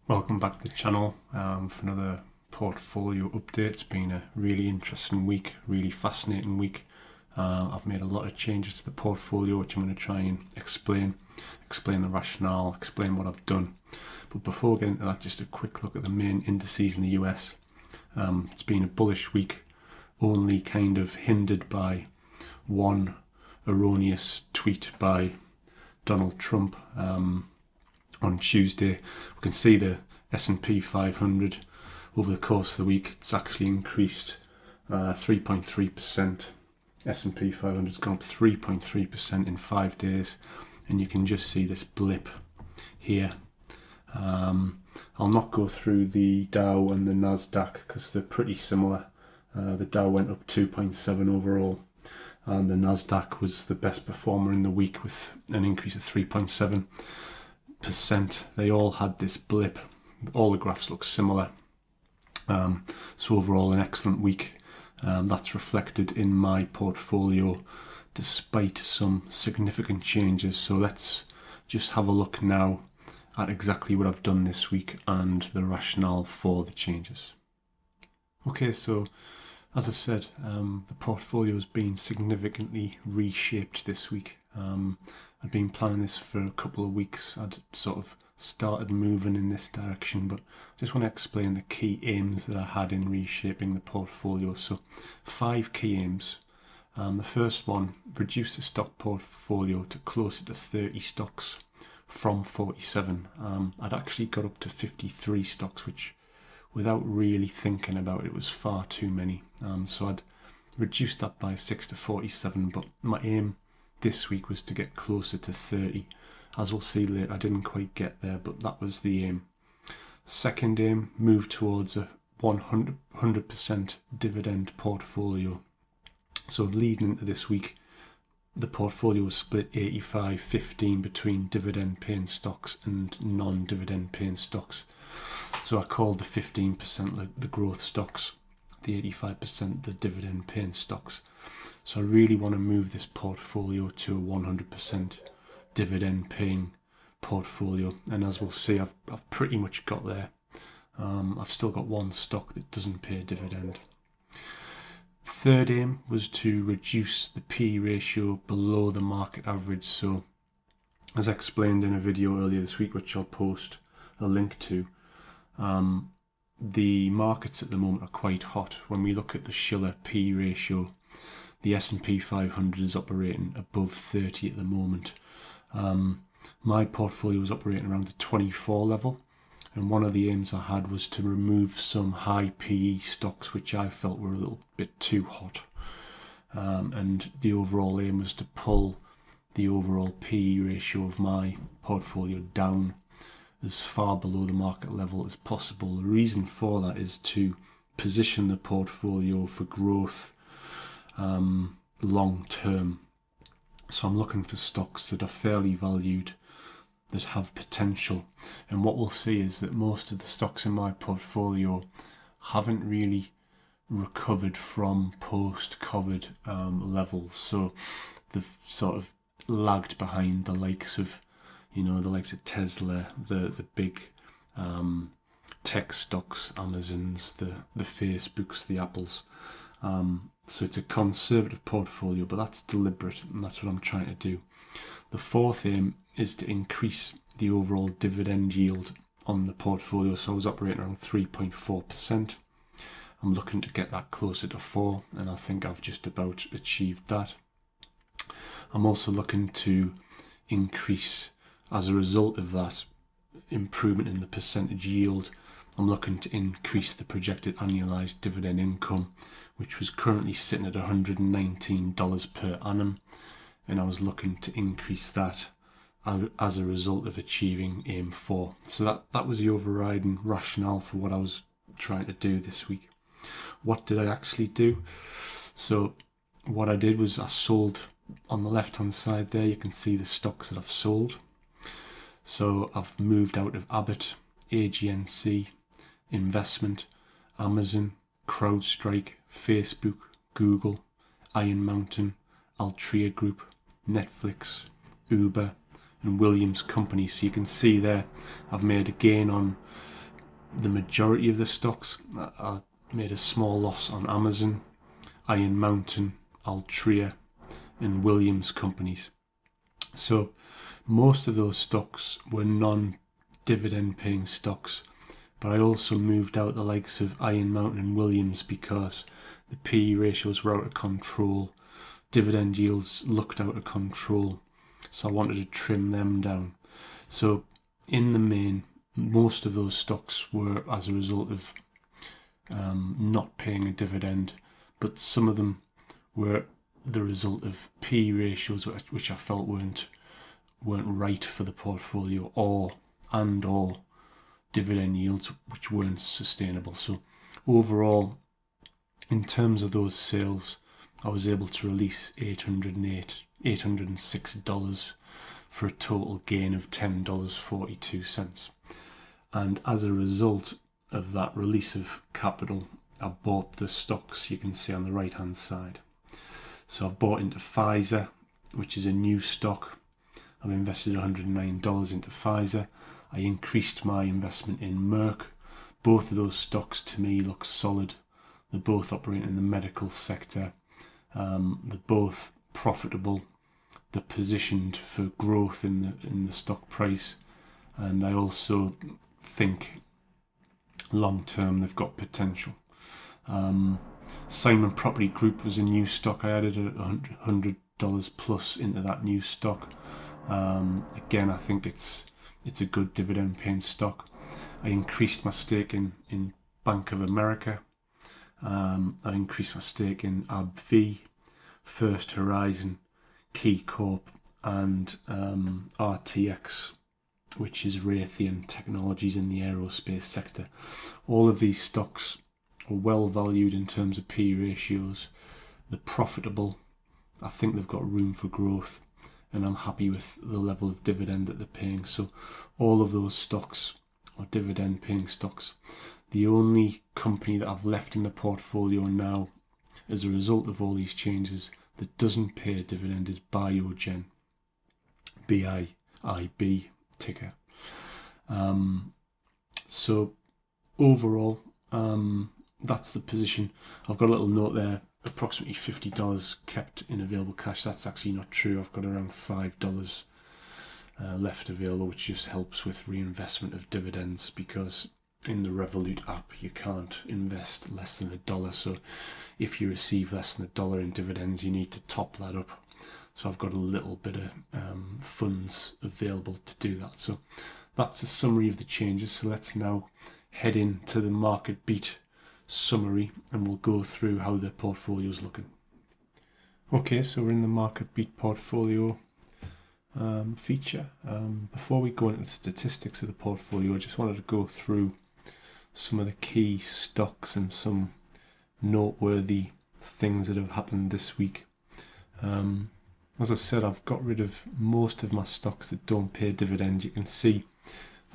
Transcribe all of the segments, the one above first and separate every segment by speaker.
Speaker 1: Welcome back to the channel for another portfolio update. It's been a really interesting week, really fascinating week. I've made a lot of changes to the portfolio which I'm going to try and explain the rationale, explain what I've done. But before getting into that, just a quick look at the main indices in the US. It's been a bullish week, only kind of hindered by one erroneous tweet by Donald Trump on Tuesday. We can see the S&P 500 over the course of the week. It's actually increased 3.3%. S&P 500 has gone up 3.3% in 5 days, and you can just see this blip here. I'll not go through the Dow and the Nasdaq because they're pretty similar. The Dow went up 2.7 overall, and the Nasdaq was the best performer in the week with an increase of 3.7%. They all had this blip. All the graphs look similar. So overall an excellent week. That's reflected in my portfolio despite some significant changes. So let's just have a look now at exactly what I've done this week and the rationale for the changes. Okay, so as I said, the portfolio has been significantly reshaped this week. I'd been planning this for a couple of weeks. I'd sort of started moving in this direction, but I just want to explain the key aims that I had in reshaping the portfolio. So 5 key aims. The first one, reduce the stock portfolio to closer to 30 stocks from 47. I'd actually got up to 53 stocks, which without really thinking about it was far too many. So I'd reduced that by 6 to 47, but my aim this week was to get closer to 30. As we'll see later, I didn't quite get there, but that was the aim. Second aim, move towards a 100% dividend portfolio. So leading into this week, the portfolio was split 85-15 between dividend paying stocks and non-dividend paying stocks. So I called the 15% the growth stocks, the 85% the dividend paying stocks. So I really want to move this portfolio to a 100% dividend paying portfolio, and as we'll see, I've pretty much got there. I've still got one stock that doesn't pay a dividend. Third aim was to reduce the P ratio below the market average. So as I explained in a video earlier this week, which I'll post a link to, the markets at the moment are quite hot. When we look at the Shiller P ratio, the S&P 500 is operating above 30 at the moment. My portfolio was operating around the 24 level, and one of the aims I had was to remove some high PE stocks which I felt were a little bit too hot, and the overall aim was to pull the overall PE ratio of my portfolio down as far below the market level as possible. The reason for that is to position the portfolio for growth long term. So I'm looking for stocks that are fairly valued, that have potential. And what we'll see is that most of the stocks in my portfolio haven't really recovered from post-COVID levels. So they've sort of lagged behind the likes of, Tesla, the big tech stocks, Amazons, the Facebooks, the Apples. So it's a conservative portfolio, but that's deliberate, and that's what I'm trying to do. The fourth aim is to increase the overall dividend yield on the portfolio. So I was operating around 3.4%. I'm looking to get that closer to 4%, and I think I've just about achieved that. I'm also looking to increase, as a result of that improvement in the percentage yield, I'm looking to increase the projected annualized dividend income, which was currently sitting at $119 per annum, and I was looking to increase that as a result of achieving aim 4. So that was the overriding rationale for what I was trying to do this week. What did I actually do? So what I did was I sold. On the left hand side there, you can see the stocks that I've sold. So I've moved out of Abbott, AGNC, Investment, Amazon, CrowdStrike, Facebook, Google, Iron Mountain, Altria Group, Netflix, Uber, and Williams Company. So you can see there I've made a gain on the majority of the stocks. I made a small loss on Amazon, Iron Mountain, Altria and Williams companies. So most of those stocks were non-dividend paying stocks, but I also moved out the likes of Iron Mountain and Williams because the PE ratios were out of control, dividend yields looked out of control, so I wanted to trim them down. So in the main, most of those stocks were as a result of not paying a dividend, but some of them were the result of PE ratios which I felt weren't right for the portfolio, or dividend yields which weren't sustainable. So overall, in terms of those sales, I was able to release $806 for a total gain of $10.42. And as a result of that release of capital, I bought the stocks you can see on the right hand side. So I've bought into Pfizer, which is a new stock. I've invested $109 into Pfizer. I increased my investment in Merck. Both of those stocks to me look solid. They're both operating in the medical sector. They're both profitable. They're positioned for growth in the stock price. And I also think long term they've got potential. Simon Property Group was a new stock. I added $100 plus into that new stock. Again, I think it's a good dividend paying stock. I increased my stake in Bank of America. I increased my stake in AbbVie, First Horizon, Key Corp and RTX, which is Raytheon Technologies in the aerospace sector. All of these stocks are well valued in terms of PE ratios. They're profitable. I think they've got room for growth, and I'm happy with the level of dividend that they're paying. So all of those stocks are dividend paying stocks. The only company that I've left in the portfolio now as a result of all these changes that doesn't pay a dividend is Biogen, BIIB ticker. So overall, that's the position. I've got a little note there, approximately $50 kept in available cash. That's actually not true. I've got around $5 left available, which just helps with reinvestment of dividends, because in the Revolut app you can't invest less than $1. So if you receive less than $1 in dividends, you need to top that up. So I've got a little bit of funds available to do that. So that's a summary of the changes. So let's now head into the market beat summary and we'll go through how the portfolio is looking. Okay, so we're in the market beat portfolio feature. Before we go into the statistics of the portfolio, I just wanted to go through some of the key stocks and some noteworthy things that have happened this week. As I said, I've got rid of most of my stocks that don't pay dividend. You can see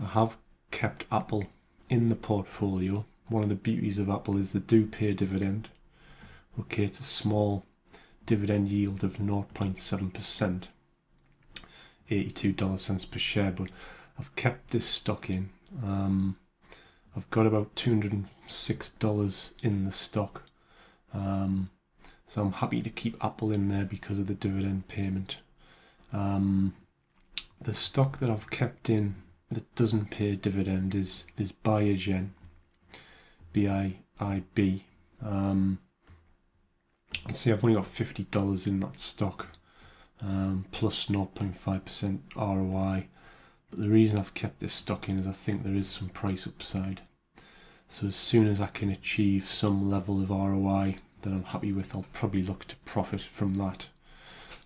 Speaker 1: I have kept Apple in the portfolio. One of the beauties of Apple is they do pay a dividend. Okay, it's a small dividend yield of 0.7%, 82 cents per share, but I've kept this stock in. I've got about $206 in the stock. So I'm happy to keep Apple in there because of the dividend payment. The stock that I've kept in that doesn't pay a dividend is Biogen, BIIB. See, I've only got $50 in that stock, plus 0.5% ROI. But the reason I've kept this stock in is I think there is some price upside. So as soon as I can achieve some level of ROI that I'm happy with, I'll probably look to profit from that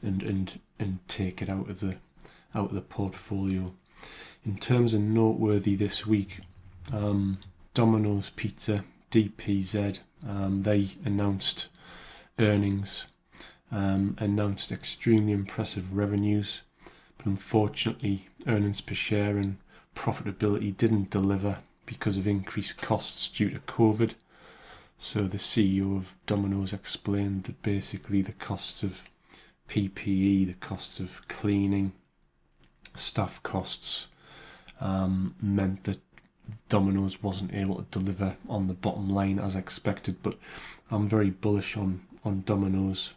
Speaker 1: and take it out of the portfolio. In terms of noteworthy this week, Domino's Pizza, DPZ, they announced earnings, announced extremely impressive revenues, but unfortunately earnings per share and profitability didn't deliver because of increased costs due to COVID. So the CEO of Domino's explained that basically the costs of PPE, the costs of cleaning, staff costs, meant that Domino's wasn't able to deliver on the bottom line as expected, but I'm very bullish on Domino's.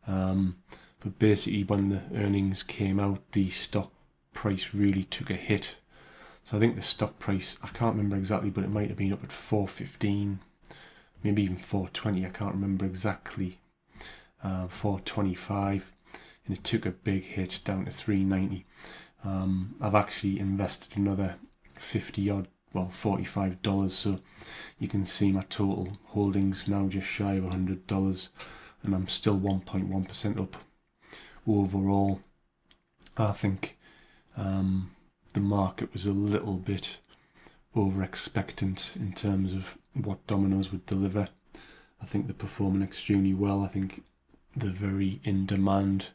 Speaker 1: But basically, when the earnings came out, the stock price really took a hit. So I think the stock price, I can't remember exactly, but it might have been up at 4.15, maybe even 4.20. I can't remember exactly. 4.25, and it took a big hit down to 3.90. I've actually invested another $45, so you can see my total holdings now just shy of $100, and I'm still 1.1% up overall. I think the market was a little bit over expectant in terms of what Domino's would deliver. I think they're performing extremely well. I think they're very in demand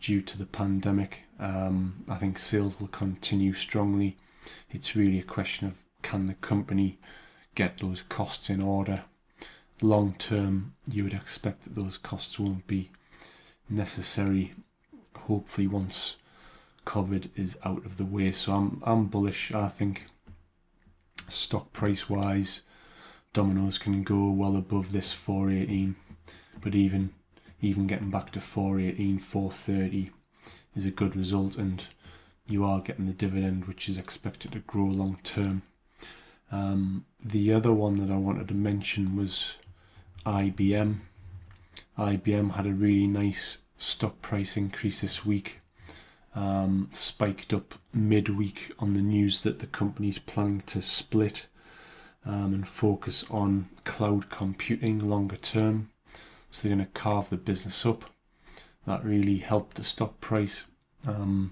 Speaker 1: due to the pandemic. I think sales will continue strongly. It's really a question of, can the company get those costs in order? Long term, you would expect that those costs won't be necessary, hopefully, once COVID is out of the way. So I'm bullish. I think stock price wise, Domino's can go well above this 4.18, but even getting back to 4.18, 4.30 is a good result, and you are getting the dividend, which is expected to grow long term. The other one that I wanted to mention was IBM. IBM had a really nice stock price increase this week. Spiked up midweek on the news that the company's planning to split and focus on cloud computing longer term. So they're going to carve the business up. That really helped the stock price. So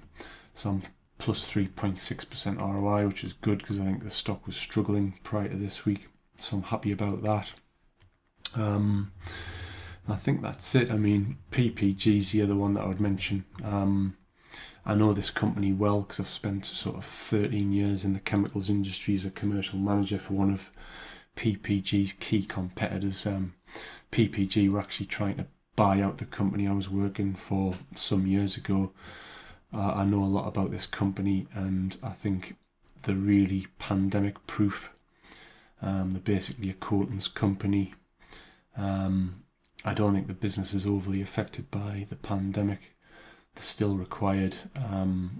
Speaker 1: I'm plus 3.6% ROI, which is good because I think the stock was struggling prior to this week. So I'm happy about that. I think that's it. I mean, PPG is the other one that I would mention. I know this company well because I've spent sort of 13 years in the chemicals industry as a commercial manager for one of PPG's key competitors. PPG were actually trying to buy out the company I was working for some years ago. I know a lot about this company, and I think they're really pandemic proof. They're basically a coatings company. I don't think the business is overly affected by the pandemic. They're still required.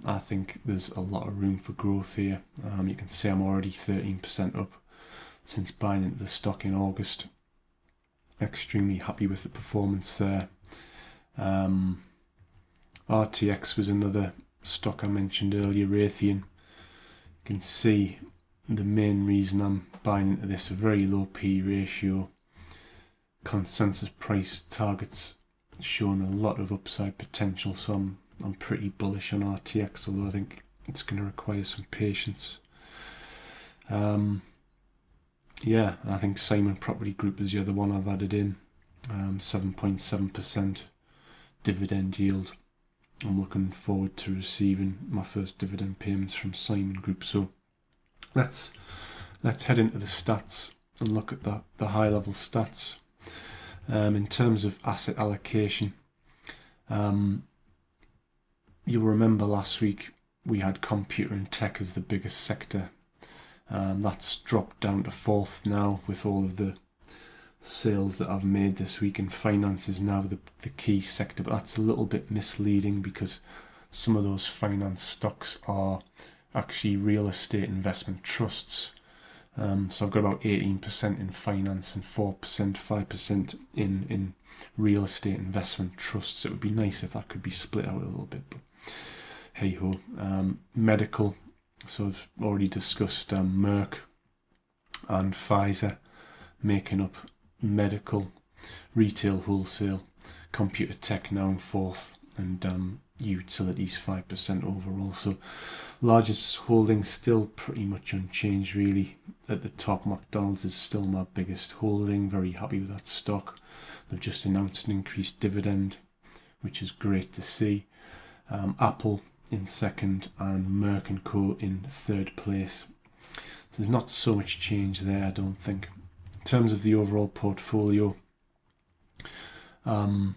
Speaker 1: I think there's a lot of room for growth here. You can see I'm already 13% up since buying into the stock in August. Extremely happy with the performance there. RTX was another stock I mentioned earlier, Raytheon. You can see the main reason I'm buying into this, a very low P ratio. Consensus price targets showing a lot of upside potential, so I'm pretty bullish on RTX, although I think it's going to require some patience. Yeah, I think Simon Property Group is the other one I've added in. 7.7% dividend yield. I'm looking forward to receiving my first dividend payments from Simon Group. So let's head into the stats and look at the high level stats. In terms of asset allocation, you'll remember last week we had computer and tech as the biggest sector. That's dropped down to fourth now with all of the sales that I've made this week, and finance is now the key sector, but that's a little bit misleading because some of those finance stocks are actually real estate investment trusts. So I've got about 18% in finance and 4%, 5% in real estate investment trusts. It would be nice if that could be split out a little bit, but hey ho. Medical, so I've already discussed Merck and Pfizer making up medical, retail, wholesale, computer tech now in fourth, and utilities 5% overall. So largest holding still pretty much unchanged really. At the top, McDonald's is still my biggest holding. Very happy with that stock. They've just announced an increased dividend, which is great to see. Apple in second and Merck & Co in third place. So there's not so much change there, I don't think. In terms of the overall portfolio, plus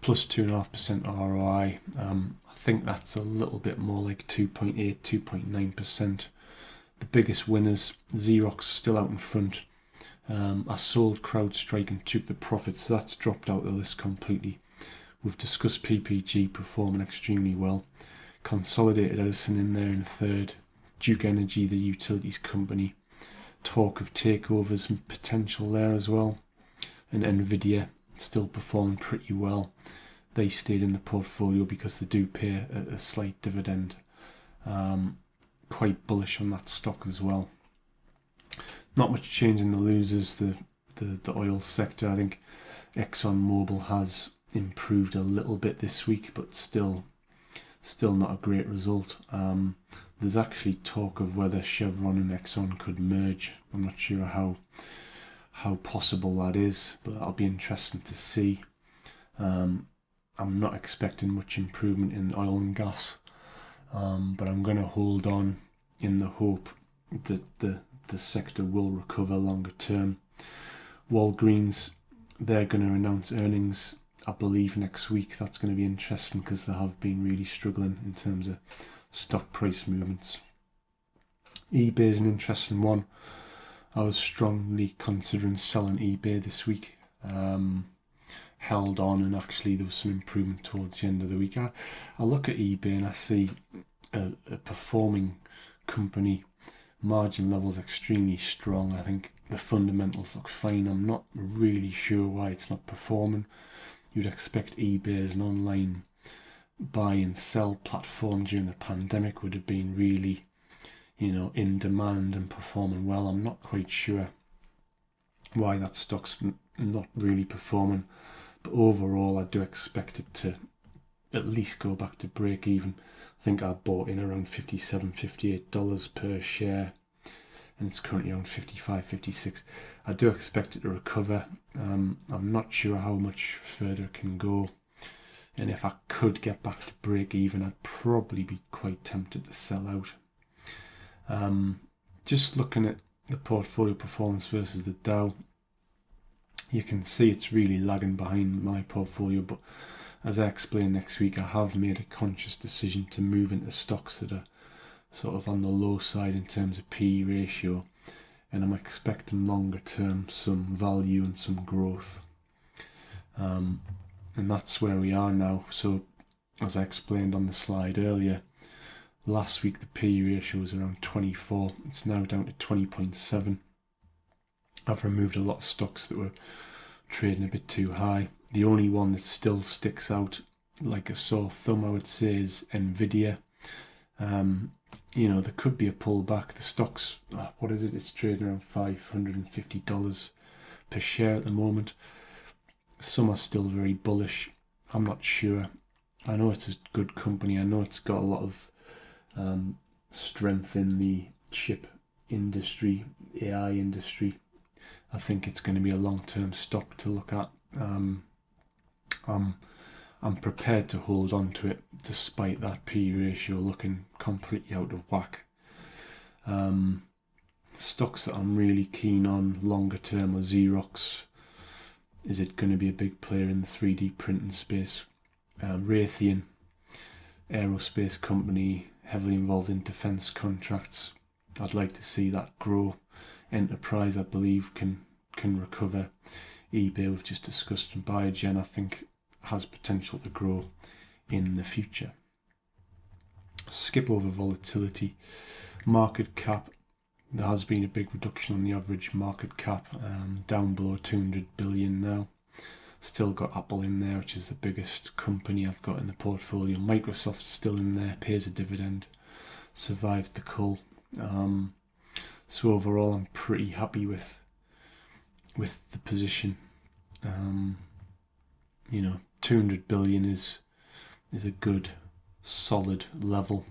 Speaker 1: 2.5% ROI. I think that's a little bit more like 2.8, 2.9%. the biggest winners. Xerox still out in front. I sold CrowdStrike and took the profit, so that's dropped out of the list completely. We've discussed PPG performing extremely well. Consolidated Edison in there in third. Duke Energy, the utilities company. Talk of takeovers and potential there as well. And Nvidia still performing pretty well. They stayed in the portfolio because they do pay a slight dividend. Quite bullish on that stock as well. Not much change in the losers, the oil sector. I think ExxonMobil has improved a little bit this week, but still not a great result. There's actually talk of whether Chevron and Exxon could merge. I'm not sure how possible that is, but that'll be interesting to see. I'm not expecting much improvement in oil and gas, but I'm going to hold on in the hope that the sector will recover longer term. Walgreens, they're going to announce earnings, I believe, next week. That's going to be interesting because they have been really struggling in terms of stock price movements. eBay is an interesting one. I was strongly considering selling eBay this week. Held on, and actually there was some improvement towards the end of the week. I look at eBay and I see a performing company. Margin levels extremely strong. I think the fundamentals look fine. I'm not really sure why it's not performing. You'd expect eBay as an online buy and sell platform during the pandemic would have been really, in demand and performing well. I'm not quite sure why that stock's not really performing, but overall I do expect it to at least go back to break even. I think I bought in around $57, $58 per share, and it's currently around 55, 56. I do expect it to recover. I'm not sure how much further it can go, and if I could get back to break even, I'd probably be quite tempted to sell out. Just looking at the portfolio performance versus the Dow, you can see it's really lagging behind my portfolio, but as I explain next week, I have made a conscious decision to move into stocks that are sort of on the low side in terms of PE ratio, and I'm expecting longer term some value and some growth. And that's where we are now. So as I explained on the slide earlier, last week the PE ratio was around 24. It's now down to 20.7. I've removed a lot of stocks that were trading a bit too high. The only one that still sticks out like a sore thumb, I would say, is Nvidia. There could be a pullback. The stock's, what is it? It's trading around $550 per share at the moment. Some are still very bullish. I'm not sure. I know it's a good company. I know it's got a lot of strength in the chip industry, AI industry. I think it's going to be a long-term stock to look at. I'm prepared to hold on to it despite that PE ratio looking completely out of whack. Stocks that I'm really keen on longer term are Xerox. Is it going to be a big player in the 3D printing space? Raytheon, aerospace company, heavily involved in defence contracts. I'd like to see that grow. Enterprise, I believe, can recover. eBay, we've just discussed, and Biogen, I think, has potential to grow in the future. Skip over volatility. Market cap, there has been a big reduction on the average market cap, down below 200 billion now. Still got Apple in there, which is the biggest company I've got in the portfolio. Microsoft's still in there, pays a dividend, survived the cull. So overall, I'm pretty happy with the position. 200 billion is a good, solid level.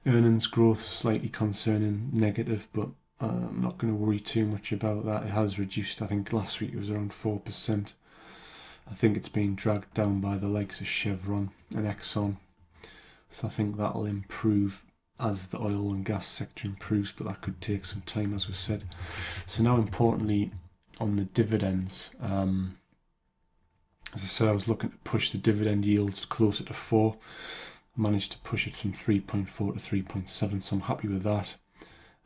Speaker 1: Earnings growth slightly concerning, negative, but I'm not going to worry too much about that. It has reduced. I think last week it was around 4%. I think it's been dragged down by the likes of Chevron and Exxon. So I think that'll improve as the oil and gas sector improves, but that could take some time, as we've said. So now, importantly, on the dividends, as I said, I was looking to push the dividend yields closer to 4. managed to push it from 3.4 to 3.7, so I'm happy with that.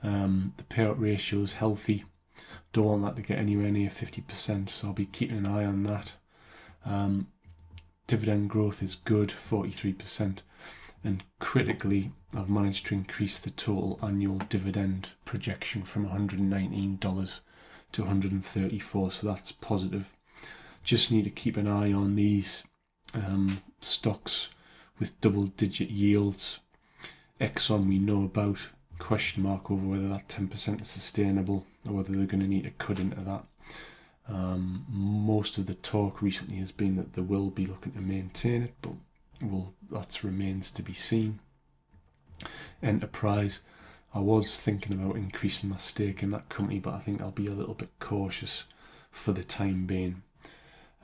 Speaker 1: The payout ratio is healthy. Don't want that to get anywhere near 50%, so I'll be keeping an eye on that. Dividend growth is good, 43%, and critically, I've managed to increase the total annual dividend projection from $119 to $134, so that's positive. Just need to keep an eye on these stocks with double-digit yields. Exxon we know about, question mark over whether that 10% is sustainable or whether they're going to need to cut into that. Most of the talk recently has been that they will be looking to maintain it, but that remains to be seen. Enterprise, I was thinking about increasing my stake in that company, but I think I'll be a little bit cautious for the time being.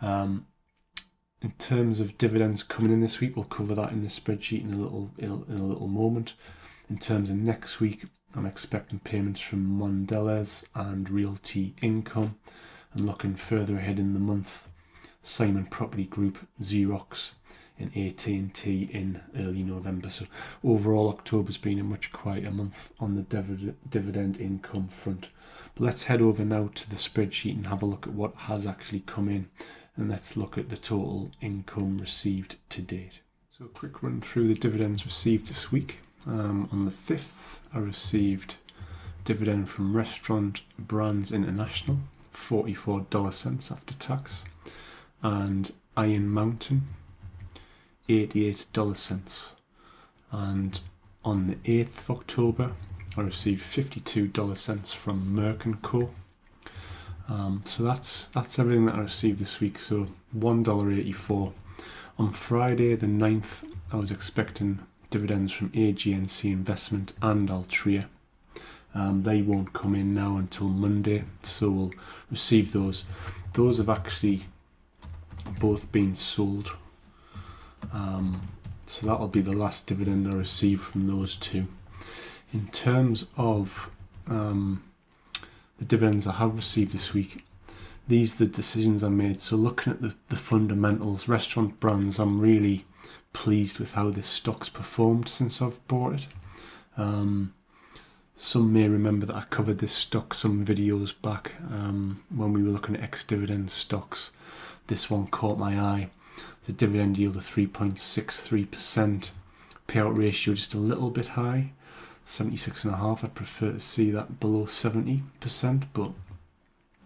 Speaker 1: In terms of dividends coming in this week, we'll cover that in the spreadsheet in a little moment. In terms of next week, I'm expecting payments from Mondelez and Realty Income, and looking further ahead in the month, Simon Property Group, Xerox, and AT&T in early November. So overall, October's been a much quieter month on the dividend income front. But let's head over now to the spreadsheet and have a look at what has actually come in, and let's look at the total income received to date. So a quick run through the dividends received this week. On the 5th, I received dividend from Restaurant Brands International, $44 after tax, and Iron Mountain, $88. And on the 8th of October, I received $52 from Merck & Co. So that's everything that I received this week. So $1.84. On Friday the 9th, I was expecting dividends from AGNC Investment and Altria. They won't come in now until Monday, so we'll receive those. Those have actually both been sold. So that'll be the last dividend I receive from those two. In terms of the dividends I have received this week, these are the decisions I made. So looking at the fundamentals, Restaurant Brands, I'm really pleased with how this stock's performed since I've bought it. Some may remember that I covered this stock some videos back when we were looking at ex-dividend stocks. This one caught my eye. It's a dividend yield of 3.63%. Payout ratio just a little bit high, 76.5%. I'd prefer to see that below 70%, but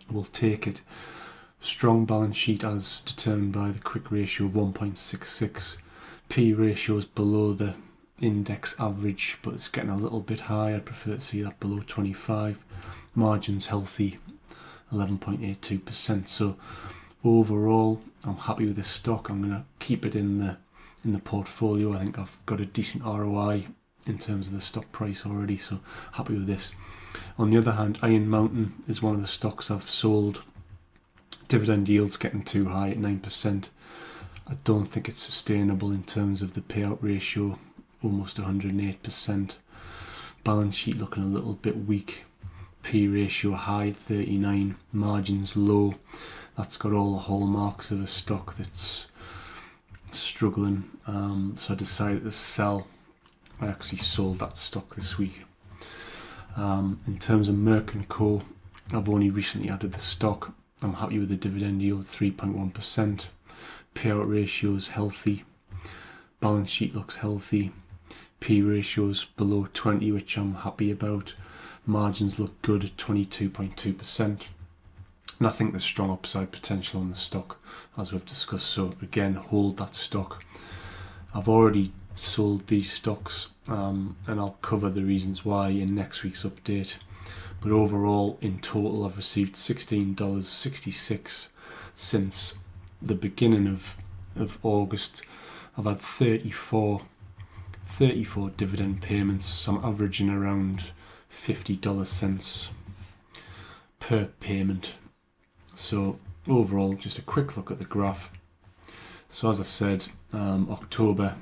Speaker 1: we'll take it. Strong balance sheet as determined by the quick ratio of 1.66. P ratio is below the index average, but it's getting a little bit high. I'd prefer to see that below 25. Margins healthy, 11.82%. So overall, I'm happy with this stock. I'm going to keep it in the portfolio. I think I've got a decent ROI in terms of the stock price already, so happy with this. On the other hand, Iron Mountain is one of the stocks I've sold. Dividend yield's getting too high at 9%. I don't think it's sustainable in terms of the payout ratio, almost 108%. Balance sheet looking a little bit weak. P ratio high, 39. Margins low. That's got all the hallmarks of a stock that's struggling. So I decided to sell. I actually sold that stock this week. In terms of Merck & Co, I've only recently added the stock. I'm happy with the dividend yield of 3.1%. Payout ratio is healthy. Balance sheet looks healthy. P ratios below 20, which I'm happy about. Margins look good at 22.2%. And I think there's strong upside potential on the stock, as we've discussed. So again, hold that stock. I've already sold these stocks, and I'll cover the reasons why in next week's update. But overall, in total, I've received $16.66 since the beginning of August. I've had 34 dividend payments, so I'm averaging around $50 per payment. So overall, just a quick look at the graph. So as I said, October,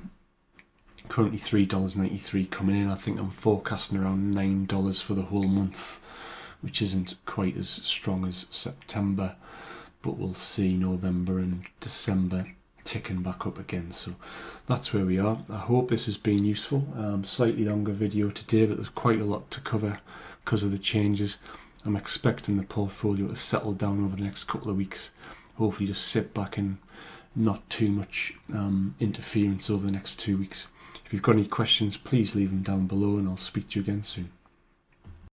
Speaker 1: currently $3.93 coming in. I think I'm forecasting around $9 for the whole month, which isn't quite as strong as September, but we'll see November and December ticking back up again. So that's where we are. I hope this has been useful. Slightly longer video today, but there's quite a lot to cover because of the changes. I'm expecting the portfolio to settle down over the next couple of weeks. Hopefully just sit back and not too much interference over the next 2 weeks. If you've got any questions, please leave them down below and I'll speak to you again soon.